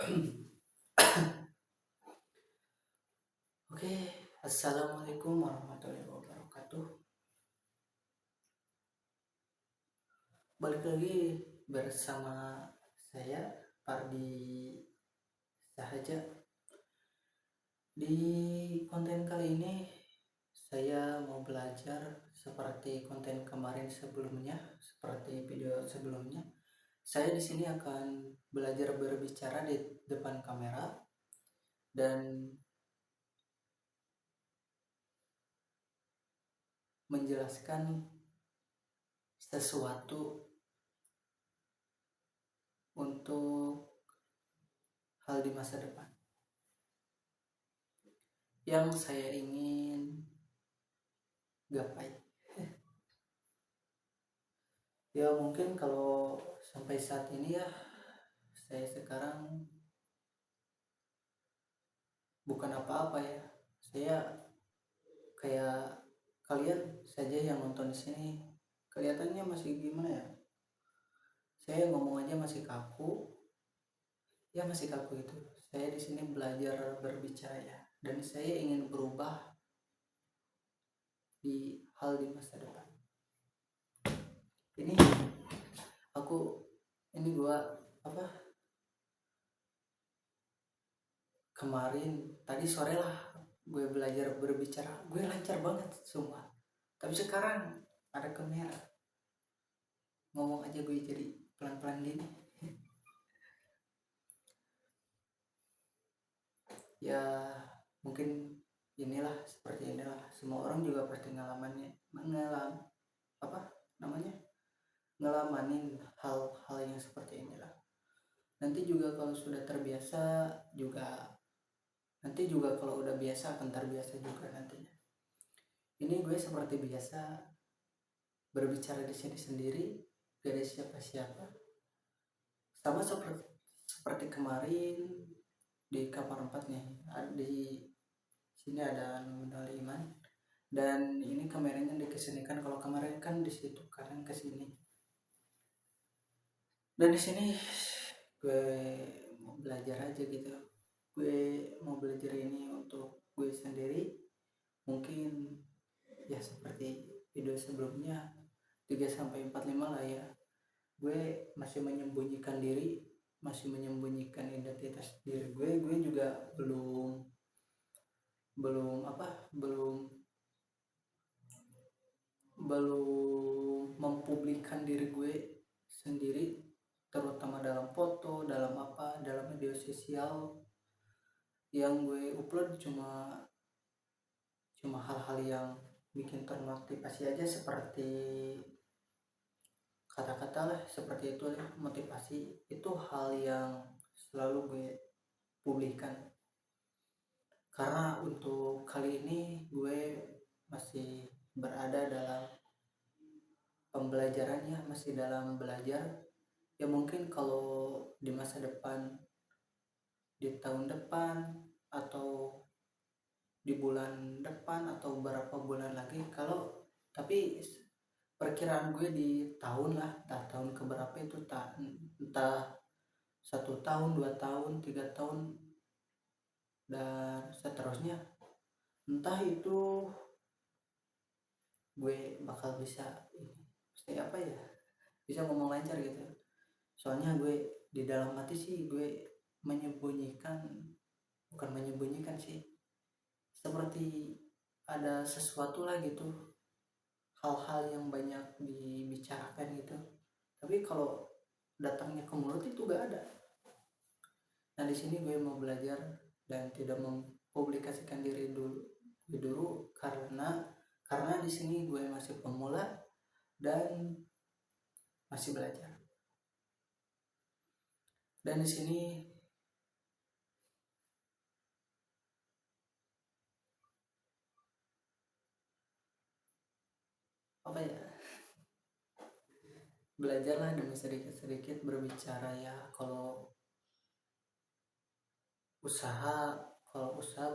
Oke, assalamualaikum warahmatullahi wabarakatuh. Balik lagi bersama saya Pardi Sahaja. Di konten kali ini saya mau belajar seperti konten kemarin sebelumnya, seperti video sebelumnya. Saya di sini akan belajar berbicara di depan kamera dan menjelaskan sesuatu untuk hal di masa depan yang saya ingin gapai. Ya mungkin kalau sampai saat ini ya, saya sekarang bukan apa-apa ya. Saya kayak kalian saja yang nonton di sini, kelihatannya masih gimana ya? Saya ngomong aja masih kaku. Ya masih kaku itu. Saya di sini belajar berbicara ya, dan saya ingin berubah di hal di masa depan. Ini gua apa? Kemarin tadi sore lah gue belajar berbicara, gue lancar banget semua. Tapi sekarang ada kamera, ngomong aja gue jadi pelan-pelan gini. Ya mungkin seperti inilah, semua orang juga pasti ngelamanin hal-hal yang seperti inilah. Nanti juga kalau sudah terbiasa juga, nanti juga kalau udah biasa akan terbiasa juga nantinya. Ini gue seperti biasa berbicara di sini sendiri, gak ada siapa-siapa, sama seperti kemarin di kamar 4 nih. Di sini ada nominal Iman, dan ini kameranya dikesinikan. Kalau kemarin kan di situ, kanan ke sini. Dan di sini gue mau belajar aja gitu. Gue mau belajar ini untuk gue sendiri. Mungkin ya seperti video sebelumnya 3-45 lah ya. Gue masih menyembunyikan diri, masih menyembunyikan identitas diri gue juga belum mempublikkan diri gue sendiri, terutama dalam foto, dalam media sosial. Yang gue upload cuma hal-hal yang bikin termotivasi aja, seperti kata-kata lah, seperti itu lah, motivasi. Itu hal yang selalu gue publikan. Karena untuk kali ini gue masih berada dalam pembelajarannya, masih dalam belajar. Ya mungkin kalau di masa depan, di tahun depan, atau di bulan depan, atau berapa bulan lagi, tapi perkiraan gue di tahun lah, entah tahun keberapa itu, entah 1 tahun, 2 tahun, 3 tahun, dan seterusnya. Entah itu gue bakal bisa bisa ngomong lancar gitu. Soalnya gue di dalam hati sih gue bukan menyembunyikan sih, seperti ada sesuatu lah gitu, hal-hal yang banyak dibicarakan gitu, tapi kalau datangnya ke mulut itu gak ada. Nah di sini gue mau belajar dan tidak mempublikasikan diri dulu karena di sini gue masih pemula dan masih belajar. Dan di sini belajarlah demi sedikit-sedikit berbicara ya. Kalau usaha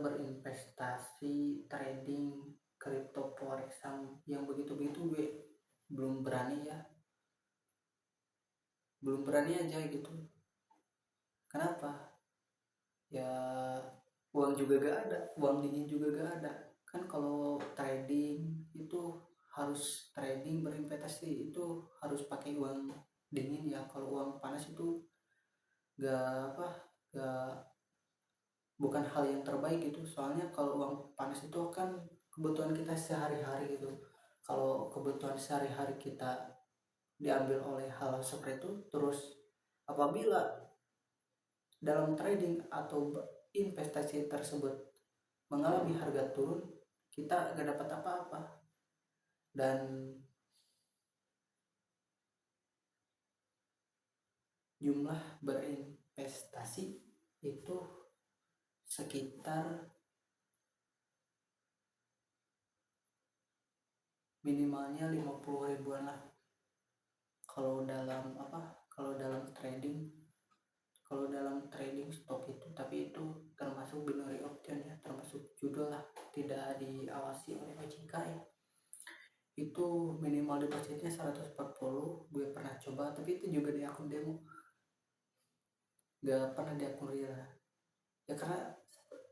berinvestasi, trading, crypto, forex, yang begitu-begitu gue belum berani aja gitu. Kenapa? ya uang juga gak ada, uang dingin juga gak ada. Kan kalau trading itu harus trading berinvestasi itu harus pakai uang dingin ya. Kalau uang panas itu gak apa, gak, bukan hal yang terbaik gitu. Soalnya kalau uang panas itu kan kebutuhan kita sehari-hari gitu. Kalau kebutuhan sehari-hari kita diambil oleh hal seperti itu, terus apabila dalam trading atau investasi tersebut mengalami harga turun, kita gak dapat apa-apa. Dan jumlah berinvestasi itu sekitar minimalnya 50 ribuan lah kalau dalam apa, kalau dalam trading stok itu. Tapi itu termasuk binary option ya, termasuk judul lah, tidak diawasi oleh OJK ya. Itu minimal depositnya 140. Gue pernah coba tapi itu juga di akun demo, gak pernah di akun real ya. Karena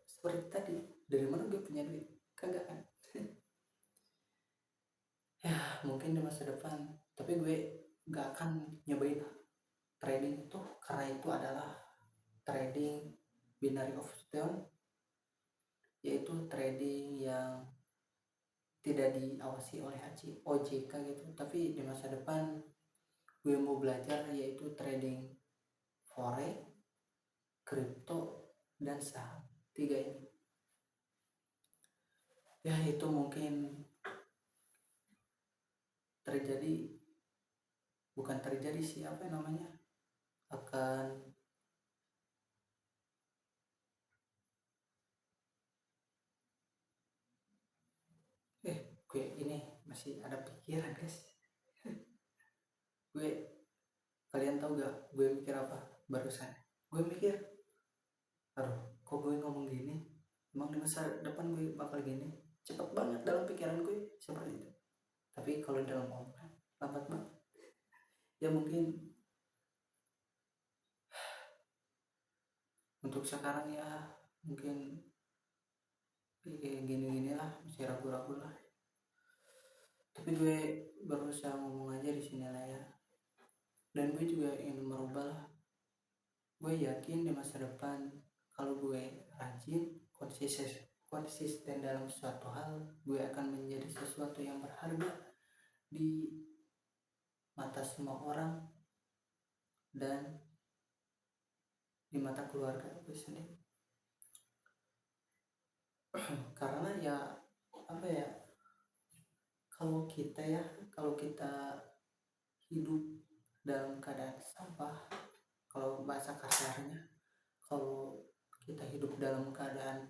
seperti tadi, dari mana gue punya duit, kagak kan. Ya mungkin di masa depan, tapi gue gak akan nyobain trading itu karena itu adalah trading binary option, yaitu trading yang tidak diawasi oleh OJK gitu. Tapi di masa depan gue mau belajar yaitu trading forex, kripto, dan saham. 3 ini ya, itu mungkin terjadi, bukan terjadi sih, apa namanya, akan gue ini masih ada pikiran guys. Gue, kalian tahu gak gue mikir apa barusan? Gue mikir, aduh kok gue ngomong gini, emang di masa depan gue bakal gini? Cepet banget dalam pikiran gue seperti itu, tapi kalau dalam omongan lambat banget. Ya mungkin untuk sekarang ya, mungkin gini-gini lah, masih ragu-ragu lah. Tapi gue berusaha ngomong aja di sini lah ya. Dan gue juga ingin merubah lah. Gue yakin di masa depan kalau gue rajin, konsisten dalam suatu hal, gue akan menjadi sesuatu yang berharga di mata semua orang dan di mata keluarga gue sendiri. Karena ya apa ya, kalau kita hidup dalam keadaan sampah, kalau bahasa kasarnya, kalau kita hidup dalam keadaan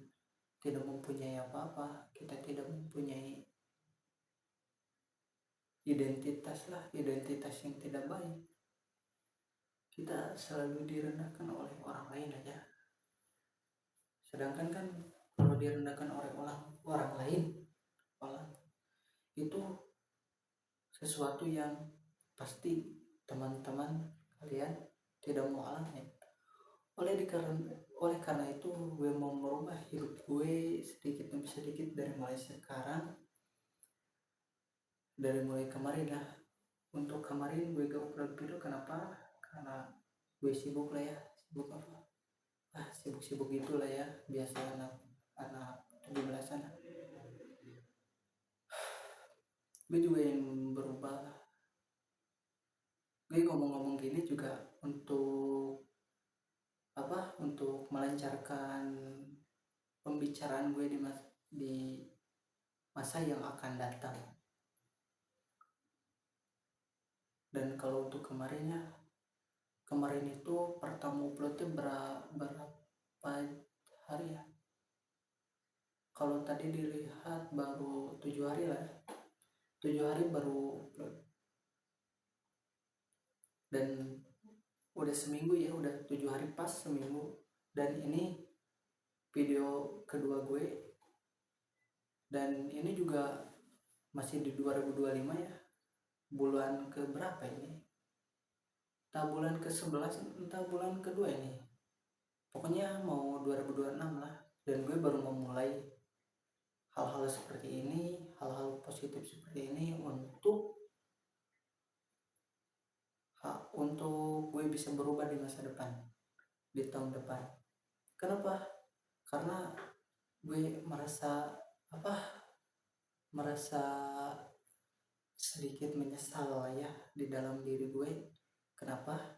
tidak mempunyai apa-apa, kita tidak mempunyai identitas yang tidak baik, kita selalu direndahkan oleh orang lain aja. Sedangkan kan kalau direndahkan oleh orang lain, itu sesuatu yang pasti teman-teman kalian tidak mau alami. Oleh karena itu gue mau merubah hidup gue sedikit demi sedikit dari mulai sekarang, dari mulai kemarin lah. Untuk kemarin gue gak upload video, kenapa? Karena gue sibuk lah ya, sibuk gitulah ya, biasa anak 17-an. Gue juga yang berubah. Gue ngomong-ngomong gini juga untuk untuk melancarkan pembicaraan gue di masa yang akan datang. Dan kalau untuk kemarin itu pertama uploadnya berapa hari ya? Kalau tadi dilihat baru 7 hari lah, 7 hari baru upload. Dan udah seminggu ya, udah 7 hari pas seminggu. Dan ini video kedua gue, dan ini juga masih di 2025 ya, bulan ke berapa ini, entah bulan ke 11 entah bulan kedua ini. pokoknya mau 2026 lah, dan gue baru memulai hal-hal seperti ini, hal-hal positif seperti ini untuk gue bisa berubah di masa depan, di tahun depan. Kenapa? Karena gue merasa sedikit menyesal lah ya di dalam diri gue. Kenapa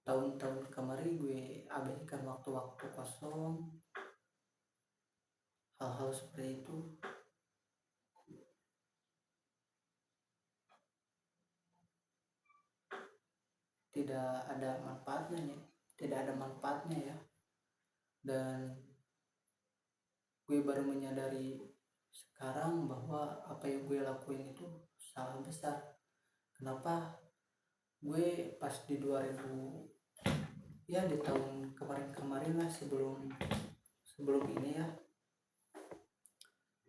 tahun-tahun kemarin gue abaikan waktu-waktu kosong, hal-hal seperti itu tidak ada manfaatnya ya. Dan gue baru menyadari sekarang bahwa apa yang gue lakuin itu salah besar. Kenapa? Gue pas di 2000, ya di tahun kemarin lah, sebelum ini ya,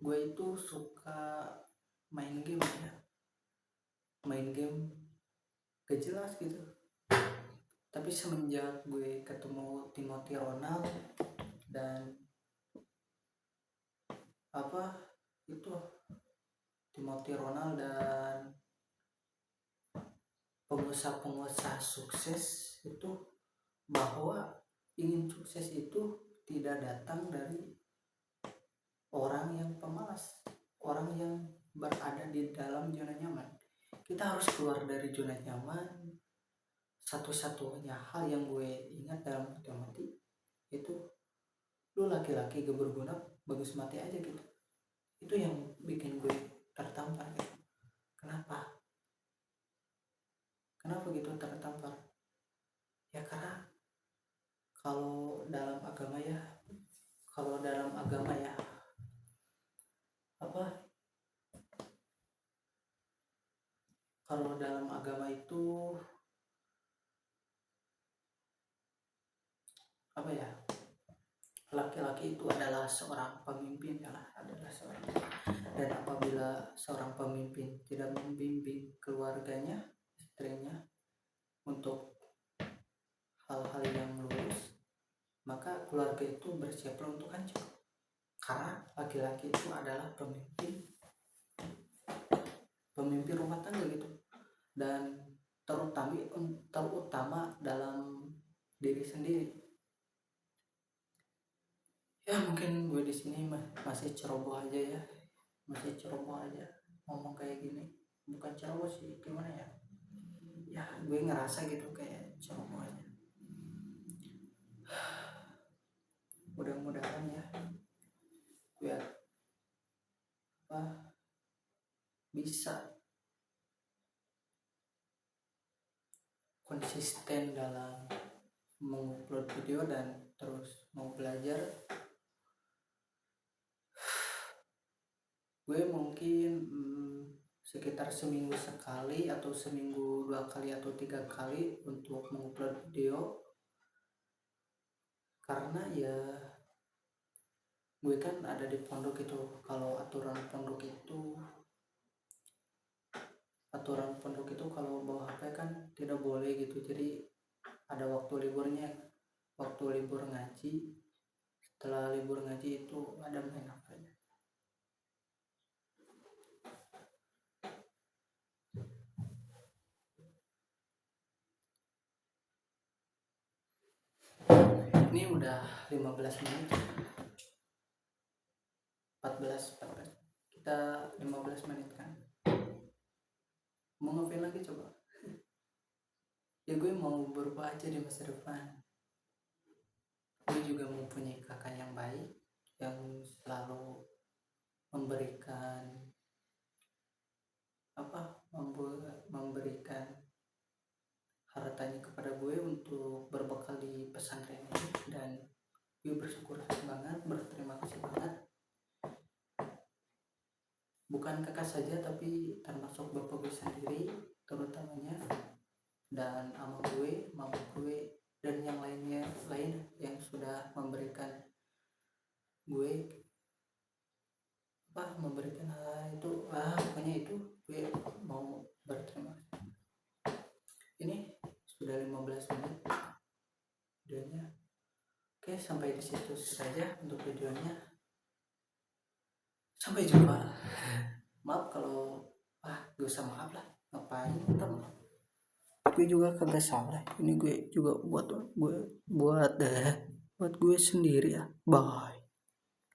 gue itu suka main game gak jelas gitu. Tapi semenjak gue ketemu Timothy Ronald dan Timothy Ronald dan pengusaha-pengusaha sukses itu, bahwa ingin sukses itu tidak datang dari orang yang pemalas, orang yang berada di dalam zona nyaman. Kita harus keluar dari zona nyaman. Satu-satunya hal yang gue ingat dalam Timothy itu, lu laki-laki gak berguna, bagus mati aja gitu. Itu yang bikin gue tertampar gitu. Kenapa gitu tertampar? Ya karena kalau dalam agama ya kalau dalam agama itu laki-laki itu adalah seorang pemimpin, dan apabila seorang pemimpin tidak membimbing keluarganya, istrinya untuk hal-hal yang lurus, maka keluarga itu bersiaplah untuk hancur. Karena laki-laki itu adalah pemimpin rumah tangga gitu, dan terutama dalam diri sendiri. Ya mungkin gue di sini masih ceroboh aja ngomong kayak gini. Bukan ceroboh sih, gimana ya, gue ngerasa gitu kayak ceroboh aja. Mudah-mudahan ya gue bisa konsisten dalam mengupload video dan terus mau belajar. Gue mungkin sekitar seminggu sekali atau seminggu 2 kali atau 3 kali untuk mengupload video, karena ya gue kan ada di pondok itu. Kalau aturan pondok itu kalau bawa HP kan tidak boleh gitu. Jadi ada waktu liburnya, waktu libur ngaji. Setelah libur ngaji itu ada main HP. Ini udah 15 menit. 14. Kita 15 menit kan. Mau ngapain lagi coba? Ya gue mau berubah aja di masa depan. Gue juga mempunyai kakak yang baik, yang selalu memberikan hartanya kepada gue untuk berbekal di pesantren ini, dan gue bersyukur banget, berterima kasih banget. Bukan kakak saja tapi termasuk bapak gue sendiri terutamanya, dan mama gue, dan yang lain yang sudah memberikan gue memberikan hal itu. Pokoknya itu gue mau berterima kasih. Ini sudah 15 menit. videonya. Oke, sampai di situ saja untuk videonya. Sampai jumpa. Maaf kalau gak usah maaf lah, ngapain minta maaf, gue juga kagak salah, ini gue juga buat gue sendiri ya. Bye.